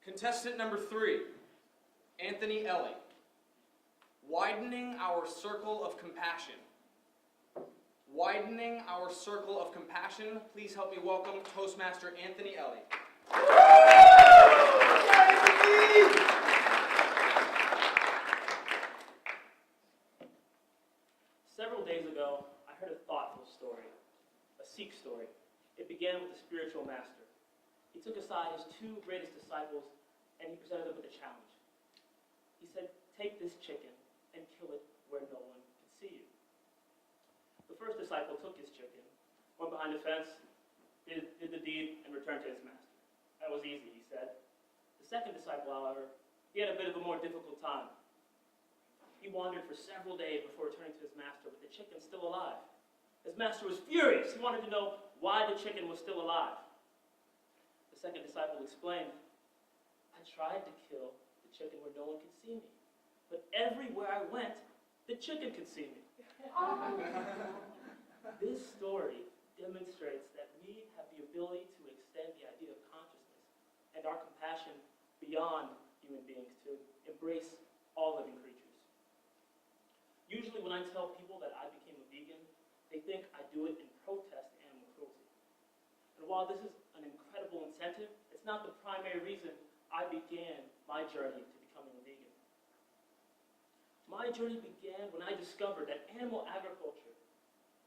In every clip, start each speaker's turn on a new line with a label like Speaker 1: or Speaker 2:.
Speaker 1: Contestant number 3, Anthony Ellie. Widening our circle of compassion. Widening our circle of compassion. Please help me welcome Toastmaster Anthony Ellie.
Speaker 2: Several days ago, I heard a thoughtful story, a Sikh story. It began with a spiritual master. He took aside his 2 greatest disciples and he presented them with a challenge. He said, take this chicken and kill it where no one can see you. The first disciple took his chicken, went behind a fence, did the deed, and returned to his master. That was easy, he said. The second disciple, however, he had a bit of a more difficult time. He wandered for several days before returning to his master with the chicken still alive. His master was furious. He wanted to know why the chicken was still alive. The second disciple explained, I tried to kill the chicken where no one could see me, but everywhere I went, the chicken could see me. This story demonstrates that we have the ability to extend the idea of consciousness and our compassion beyond human beings to embrace all living creatures. Usually when I tell people that I became a vegan, they think I do it in protest to animal cruelty. And while this is an incredible incentive, it's not the primary reason I began my journey to becoming a vegan. My journey began when I discovered that animal agriculture,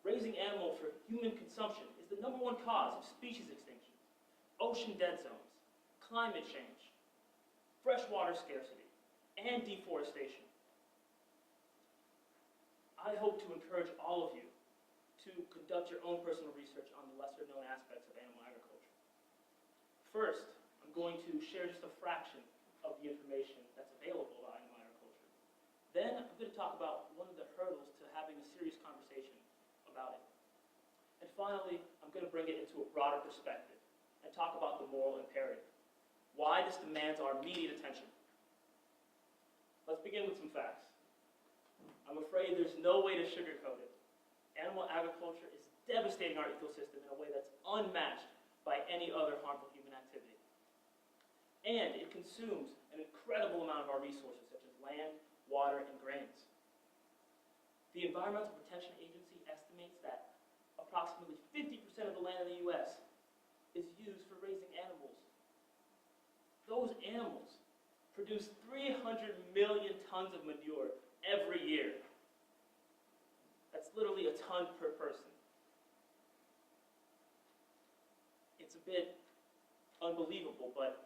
Speaker 2: raising animals for human consumption, is the #1 cause of species extinction, ocean dead zones, climate change, freshwater scarcity, and deforestation. I hope to encourage all of you to conduct your own personal research on the lesser known aspects of animal agriculture. First, I'm going to share just a fraction of the information that's available about animal agriculture. Then I'm going to talk about one of the hurdles to having a serious conversation about it. And finally, I'm going to bring it into a broader perspective and talk about the moral imperative, why this demands our immediate attention. Let's begin with some facts. I'm afraid there's no way to sugarcoat it. Animal agriculture is devastating our ecosystem in a way that's unmatched by any other harmful human activity. And it consumes an incredible amount of our resources, such as land, water, and grains. The Environmental Protection Agency estimates that approximately 50% of the land in the U.S. is used for raising animals. Those animals produce 300 million tons of manure every year. That's literally a ton per person. It's a bit unbelievable, but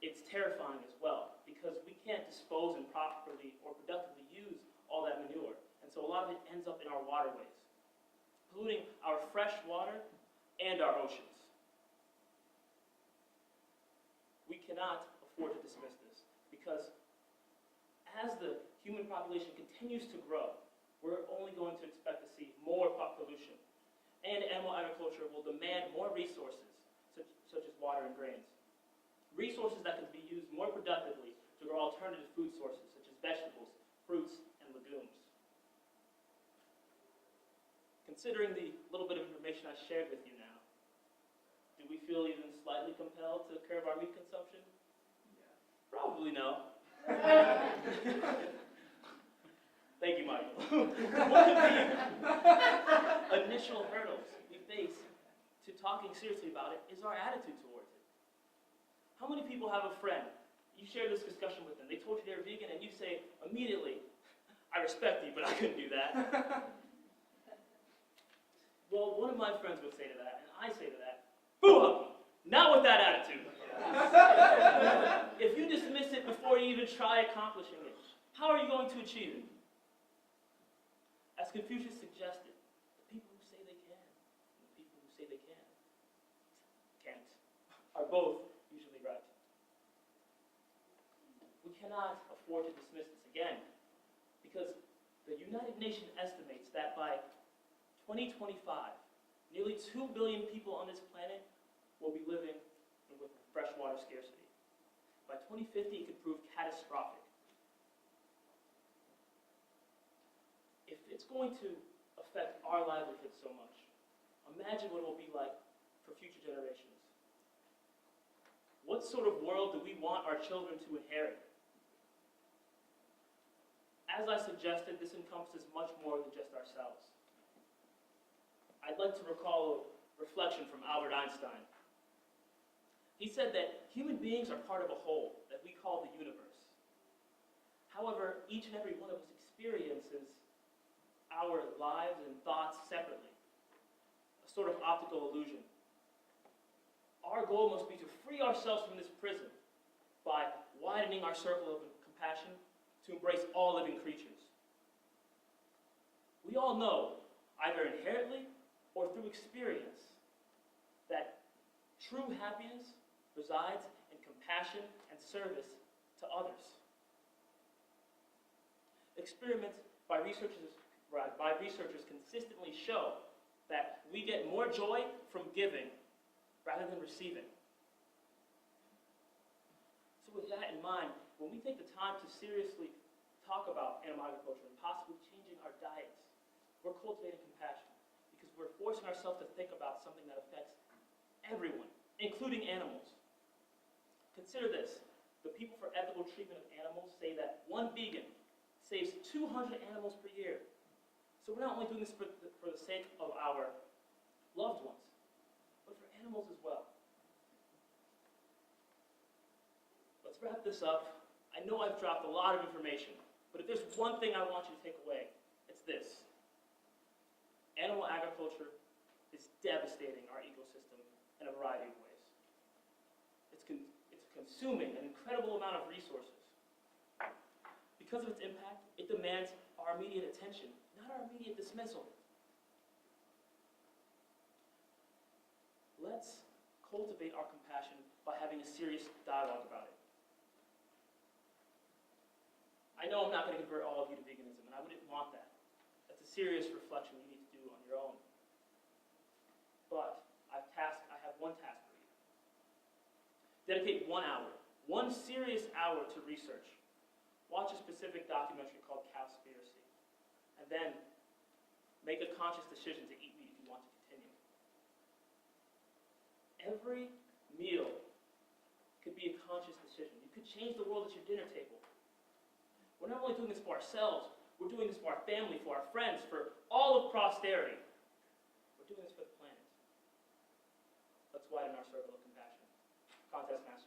Speaker 2: it's terrifying as well, because we can't dispose and properly or productively use all that manure. And so a lot of it ends up in our waterways, polluting our fresh water and our oceans. We cannot afford to dismiss this, because as the human population continues to grow, we're only going to expect to see more pollution. And animal agriculture will demand more resources, such as water and grains. Resources that can be used more productively to grow alternative food sources, such as vegetables, fruits, and legumes. Considering the little bit of information I shared with you now, do we feel even slightly compelled to curb our meat consumption? Yeah. Probably no. Thank you, Michael. One of the initial hurdles we face to talking seriously about it is our attitude towards it. How many people have a friend? You share this discussion with them. They told you they're vegan, and you say immediately, I respect you, but I couldn't do that. Well, one of my friends would say to that, and I say to that, boo-hoo! Not with that attitude. If you dismiss it before you even try accomplishing it, how are you going to achieve it? As Confucius suggested, the people who say they can and the people who say they can't are both usually right. We cannot afford to dismiss this again, because the United Nations estimates that by 2025, nearly 2 billion people on this planet will be living with freshwater scarcity. By 2050, it could prove catastrophic. If it's going to affect our livelihood so much, imagine what it will be like for future generations. What What sort of world do we want our children to inherit? As I suggested, this encompasses much more than just ourselves. I'd like to recall a reflection from Albert Einstein. He said that human beings are part of a whole that we call the universe. However, each and every one of us experiences our lives and thoughts separately, a sort of optical illusion. Our goal must be to free ourselves from this prison by widening our circle of compassion to embrace all living creatures. We all know, either inherently or through experience, that true happiness resides in compassion and service to others. Experiments by researchers consistently show that we get more joy from giving rather than receiving. So with that in mind, when we take the time to seriously talk about animal agriculture and possibly changing our diets, we're cultivating compassion because we're forcing ourselves to think about something that affects everyone, including animals. Consider this. The People for Ethical Treatment of Animals say that one vegan saves 200 animals per year. So we're not only doing this for the sake of our loved ones, but for animals as well. Let's wrap this up. I know I've dropped a lot of information, but if there's one thing I want you to take away, it's this. Animal agriculture is devastating our ecosystem in a variety of ways. It's consuming an incredible amount of resources. Because of its impact, it demands our immediate attention, not our immediate dismissal. Let's cultivate our compassion by having a serious dialogue about it. I know I'm not going to convert all of you to veganism, and I wouldn't want that. That's a serious reflection you need to do on your own. But I have one task for you. Dedicate 1 hour, one serious hour to research. Watch a specific documentary called Cowspiracy, and then make a conscious decision to eat meat if you want to continue. Every meal could be a conscious decision. You could change the world at your dinner table. We're not only doing this for ourselves, we're doing this for our family, for our friends, for all of posterity. We're doing this for the planet. Let's widen our circle of compassion. Contest master.